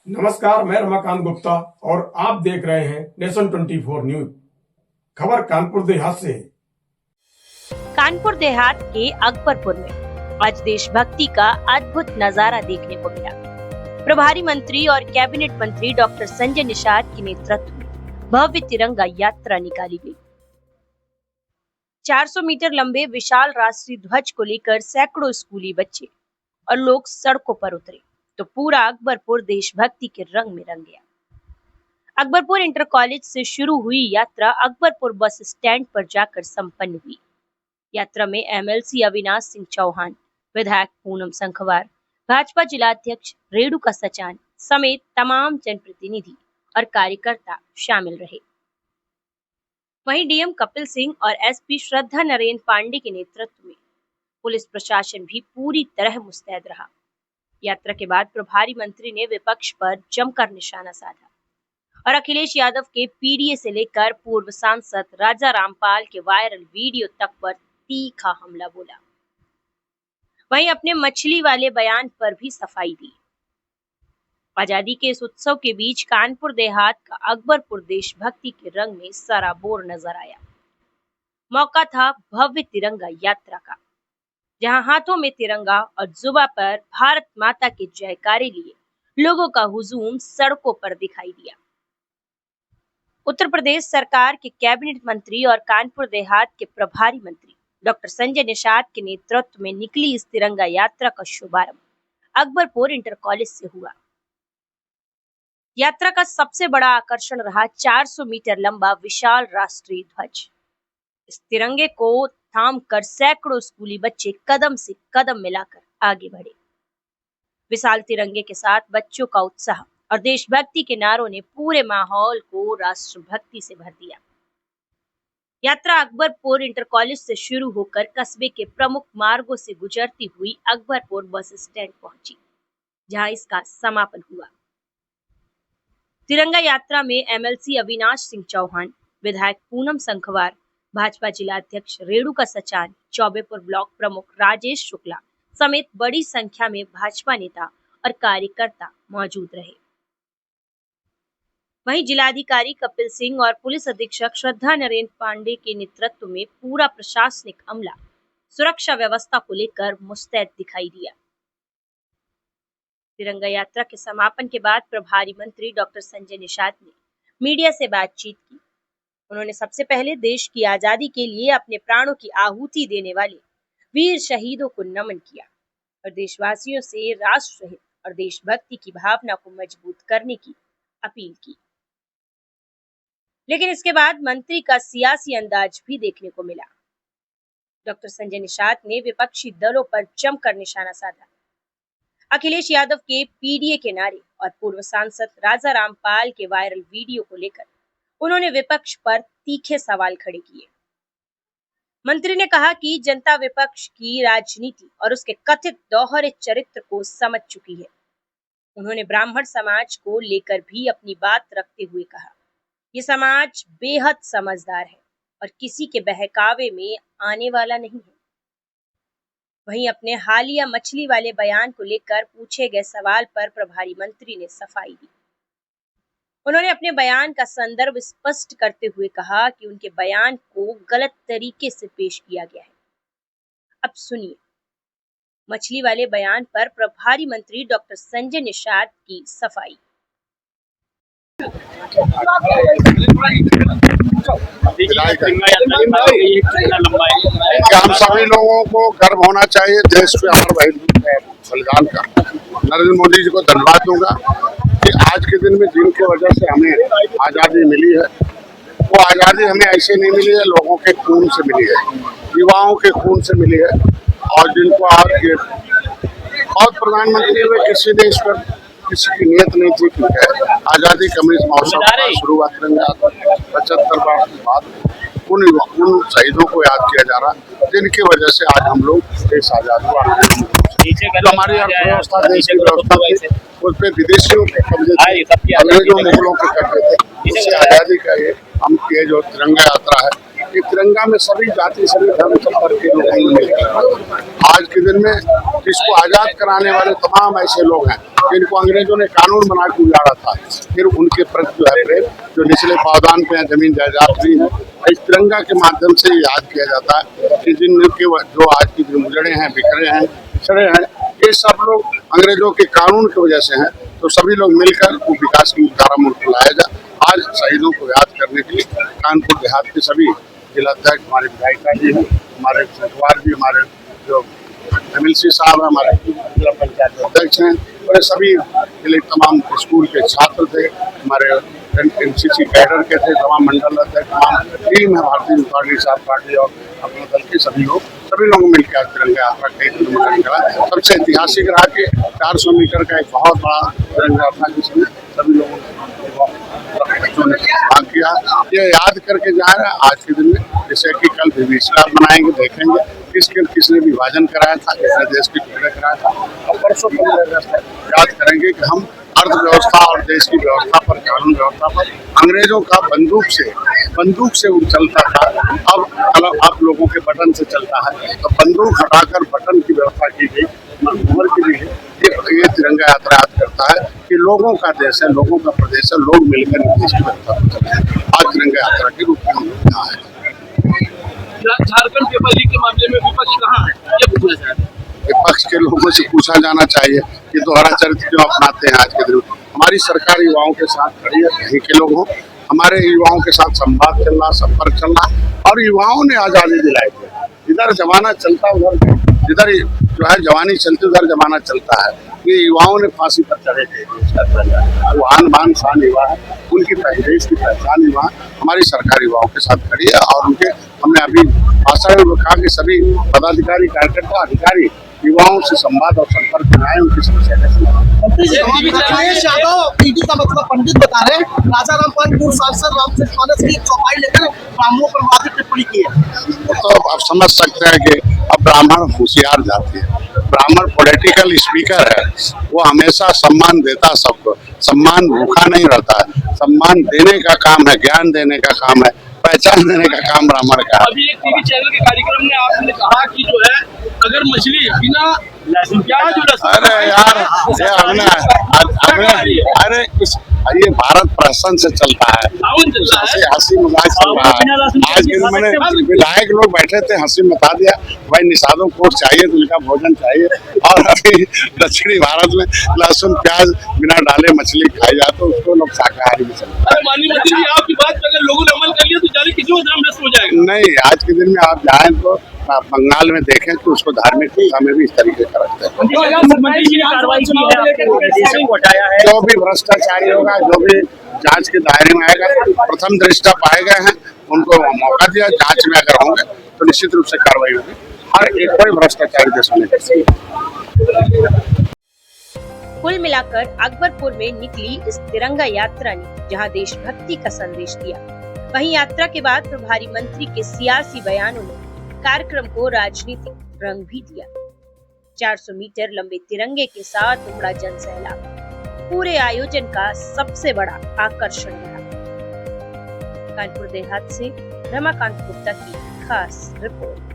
नमस्कार, मैं रमाकांत गुप्ता और आप देख रहे हैं नेशन 24 न्यूज। खबर कानपुर देहात से। कानपुर देहात के अकबरपुर में आज देशभक्ति का अद्भुत नजारा देखने को मिला। प्रभारी मंत्री और कैबिनेट मंत्री डॉक्टर संजय निषाद के नेतृत्व में भव्य तिरंगा यात्रा निकाली गई। 400 मीटर लंबे विशाल राष्ट्रीय ध्वज को लेकर सैकड़ों स्कूली बच्चे और लोग सड़कों पर उतरे तो पूरा अकबरपुर देशभक्ति के रंग में रंग गया। अकबरपुर इंटर कॉलेज से शुरू हुई यात्रा अकबरपुर बस स्टैंड पर जाकर संपन्न हुई। यात्रा में एमएलसी अविनाश सिंह चौहान, विधायक पूनम संखवार, भाजपा जिलाध्यक्ष रेणुका सचान समेत तमाम जनप्रतिनिधि और कार्यकर्ता शामिल रहे। वहीं डीएम कपिल सिंह और एसपी श्रद्धा नरेन पांडे के नेतृत्व में पुलिस प्रशासन भी पूरी तरह मुस्तैद रहा। यात्रा के बाद प्रभारी मंत्री ने विपक्ष पर जमकर निशाना साधा और अखिलेश यादव के पीडीए से लेकर पूर्व सांसद राजा रामपाल के वायरल वीडियो तक पर तीखा हमला बोला। वहीं अपने मछली वाले बयान पर भी सफाई दी। आजादी के इस उत्सव के बीच कानपुर देहात का अकबरपुर देशभक्ति के रंग में सराबोर नजर आया। मौका था भव्य तिरंगा यात्रा का, जहां हाथों में तिरंगा और जुबा पर भारत माता के जयकारे लिए लोगों का हुजूम सड़कों पर दिखाई दिया। उत्तर प्रदेश सरकार के कैबिनेट मंत्री और कानपुर देहात के प्रभारी मंत्री डॉक्टर संजय निषाद के नेतृत्व में निकली इस तिरंगा यात्रा का शुभारंभ अकबरपुर इंटर कॉलेज से हुआ। यात्रा का सबसे बड़ा आकर्षण रहा 400 मीटर लंबा विशाल राष्ट्रीय ध्वज। इस तिरंगे को थाम कर सैकड़ों स्कूली बच्चे कदम से कदम मिलाकर आगे बढ़े। विशाल तिरंगे के साथ बच्चों का उत्साह और देशभक्ति के नारों ने पूरे माहौल को राष्ट्रभक्ति से भर दिया। यात्रा अकबरपुर इंटर कॉलेज से शुरू होकर कस्बे के प्रमुख मार्गों से गुजरती हुई अकबरपुर बस स्टैंड पहुंची, जहां इसका समापन हुआ। तिरंगा यात्रा में एमएलसी अविनाश सिंह चौहान, विधायक पूनम संखवार, भाजपा जिलाध्यक्ष रेणुका सचान, चौबेपुर ब्लॉक प्रमुख राजेश शुक्ला समेत बड़ी संख्या में भाजपा नेता और कार्यकर्ता मौजूद रहे। वहीं जिलाधिकारी कपिल सिंह और पुलिस अधीक्षक श्रद्धा नरेन पांडे के नेतृत्व में पूरा प्रशासनिक अमला सुरक्षा व्यवस्था को लेकर मुस्तैद दिखाई दिया। तिरंगा यात्रा के समापन के बाद प्रभारी मंत्री डॉक्टर संजय निषाद ने मीडिया से बातचीत की। उन्होंने सबसे पहले देश की आजादी के लिए अपने प्राणों की आहुति देने वाले वीर शहीदों को नमन किया और देशवासियों से राष्ट्र हित और देशभक्ति की भावना को मजबूत करने की अपील की। लेकिन इसके बाद मंत्री का सियासी अंदाज भी देखने को मिला। डॉक्टर संजय निषाद ने विपक्षी दलों पर जमकर निशाना साधा। अखिलेश यादव के पीडीए के नारे और पूर्व सांसद राजा रामपाल के वायरल वीडियो को लेकर उन्होंने विपक्ष पर तीखे सवाल खड़े किए। मंत्री ने कहा कि जनता विपक्ष की राजनीति और उसके कथित दोहरे चरित्र को समझ चुकी है। उन्होंने ब्राह्मण समाज को लेकर भी अपनी बात रखते हुए कहा, ये समाज बेहद समझदार है और किसी के बहकावे में आने वाला नहीं है। वहीं अपने हालिया मछली वाले बयान को लेकर पूछे गए सवाल पर प्रभारी मंत्री ने सफाई दी। उन्होंने अपने बयान का संदर्भ स्पष्ट करते हुए कहा कि उनके बयान को गलत तरीके से पेश किया गया है। अब सुनिए मछली वाले बयान पर प्रभारी मंत्री डॉक्टर संजय निषाद की सफाई। हम सभी लोगों को गर्व होना चाहिए देश के हमारे बलिदान का। नरेंद्र मोदी जी को धन्यवाद दूंगा कि आज के दिन में जिनकी वजह से हमें आज़ादी मिली है, वो आज़ादी हमें ऐसे नहीं मिली है, लोगों के खून से मिली है, युवाओं के खून से मिली है। और जिनको आज ये बहुत प्रधानमंत्री हुए, किसी ने इस पर किसी की नियत नहीं थी कि आज़ादी का अमृत महोत्सव का शुरुआत करेंगे। 75 वर्ष के बाद उन शहीदों को याद किया जा रहा, जिनकी वजह से आज हम लोग देश आज़ाद हुआ। जो हमारी अर्थव्यवस्था देश की व्यवस्था थी उस पर विदेशियों के कब्जे थे, अंग्रेजों मुगलों के कब्जे थे, इससे आज़ादी का ये हम ये जो तिरंगा यात्रा है, ये तिरंगा में सभी जाति सभी धर्म संपर्क के लोग मिलकर आज के दिन में जिसको आजाद कराने वाले तमाम ऐसे लोग हैं जिनको अंग्रेजों ने कानून बना के उजाड़ा था, फिर उनके प्रति जो है प्रेम जो निचले पावदान पे जमीन जायदाद भी है, इस तिरंगा के माध्यम से याद किया जाता है कि जिनके जो आज के दिन उजड़े हैं, बिखरे हैं, पिछड़े हैं, ये सब लोग अंग्रेजों के कानून की वजह से हैं। तो सभी लोग मिलकर वो विकास की धारा मुल्क को लाया जाए। आज शहीदों को याद करने के लिए कानपुर देहात के सभी जिलाध्यक्ष, हमारे विधायिका जी हैं, हमारे सरकार जी, हमारे जो MLC साहब हैं, हमारे जिला पंचायत अध्यक्ष हैं, और सभी जिले तमाम स्कूल के छात्र थे, हमारे NCC कैडर के थे, तमाम मंडल अध्यक्ष, तमाम टीम है भारतीय जनता पार्टी, साथ पार्टी और अपने दल के सभी लोग मिलकर आज तिरंगा यात्रा का एक किलोमीटर निकला। सबसे ऐतिहासिक रहा कि 400 मीटर का एक बहुत बड़ा तिरंगा यात्रा जिसमें सभी लोगों बच्चों ने भाग किया। ये याद करके जा रहे हैं आज के दिन में, जैसे कि कल विभिषिका मनाएंगे, देखेंगे किसने विभाजन कराया था, किसने देश के टुकड़े कराया था, और परसों 15 अगस्त याद करेंगे कि हम अर्थव्यवस्था और देश की व्यवस्था पर, कानून व्यवस्था पर अंग्रेजों का बंदूक से चलता था, अब लोगों के बटन से चलता है। तो बंदूक हटाकर बटन की व्यवस्था की गई, उम्र की भी है। ये तिरंगा यात्रा याद करता है कि लोगों का देश है, लोगों का प्रदेश है, लोग मिलकर देश की व्यवस्था को चलते हैं। आज तिरंगा यात्रा के रूप में हम लोग यहाँ है। झारखंड पेपर लीक के मामले में विपक्ष कहाँ है, ये पूछना चाहते हैं। विपक्ष के लोगों से पूछा जाना चाहिए कि दोहरा चरित्र क्यों अपनाते हैं। आज के दिन हमारी सरकार युवाओं के साथ खड़ी है, कहीं के लोग हों, हमारे युवाओं के साथ संवाद चल रहा, संपर्क चल रहा, और युवाओं ने आजादी दिलाई थी। इधर जमाना चलता, उधर जिधर जो है जवानी चलती, उधर जमाना चलता है। ये युवाओं ने फांसी पर चढ़े थे, वो आन बान शान युवा है, उनकी देश की पहचान युवा, हमारी सरकार युवाओं के साथ खड़ी है। और उनके हमने अभी भाषण में कहा कि सभी पदाधिकारी, कार्यकर्ता, अधिकारी युवाओं से संवाद और संपर्क बनाए, उनकी समस्या का अखिलेश यादव पीटी का मतलब पंडित बता रहे हैं, राजा रामपाल पूर्व सांसद रामचंद्र कॉलेज की चौपाई लेकर ब्राह्मणों पर वादी टिप्पणी की है। तो आप समझ सकते हैं कि अब ब्राह्मण होशियार जाति है, ब्राह्मण पॉलिटिकल स्पीकर है, वो हमेशा सम्मान देता सबको, सम्मान भूखा नहीं रहता है, सम्मान देने का काम है, ज्ञान देने का काम है, पहचान देने का काम ब्राह्मण का है। अभी एक टीवी चैनल के कार्यक्रम में आपने कहा कि जो है अगर मछली बिना प्याज, अरे यार अरे ये भारत प्रशासन से चलता है, हंसी मजाक चल रहा है। आज के मैंने विधायक लोग बैठे थे, हंसी मचा दिया, भाई निषादों को चाहिए तो उनका भोजन चाहिए, और अभी दक्षिणी भारत में लहसुन प्याज बिना डाले मछली खाई जाए तो उसको लोग शाकाहारी भी चलता है। माननीय मंत्री जी, आपकी बात पर अगर लोगों ने अमल कर लिया तो जाने किसी धर्म नष्ट हो जाएगा। नहीं, आज के दिन में आप जाएं तो बंगाल में देखें तो उसको धार्मिक दिशा में भी इस तरीके का रखते हैं। जो भी भ्रष्टाचारी होगा, जो भी जांच के दायरे में आएगा, प्रथम दृष्टा पाए गए हैं, उनको मौका दिया, जांच में अगर होंगे तो निश्चित रूप से कार्रवाई होगी। हर एक कोई भ्रष्टाचारी देश में कुल मिलाकर अकबरपुर में निकली इस तिरंगा यात्रा ने जहां देशभक्ति का संदेश दिया, वहीं यात्रा के बाद प्रभारी मंत्री के सियासी बयानों ने कार्यक्रम को राजनीतिक रंग भी दिया। 400 मीटर लंबे तिरंगे के साथ उमड़ा जन सैलाब पूरे आयोजन का सबसे बड़ा आकर्षण रहा। कानपुर देहात से रमाकांत गुप्ता की खास रिपोर्ट।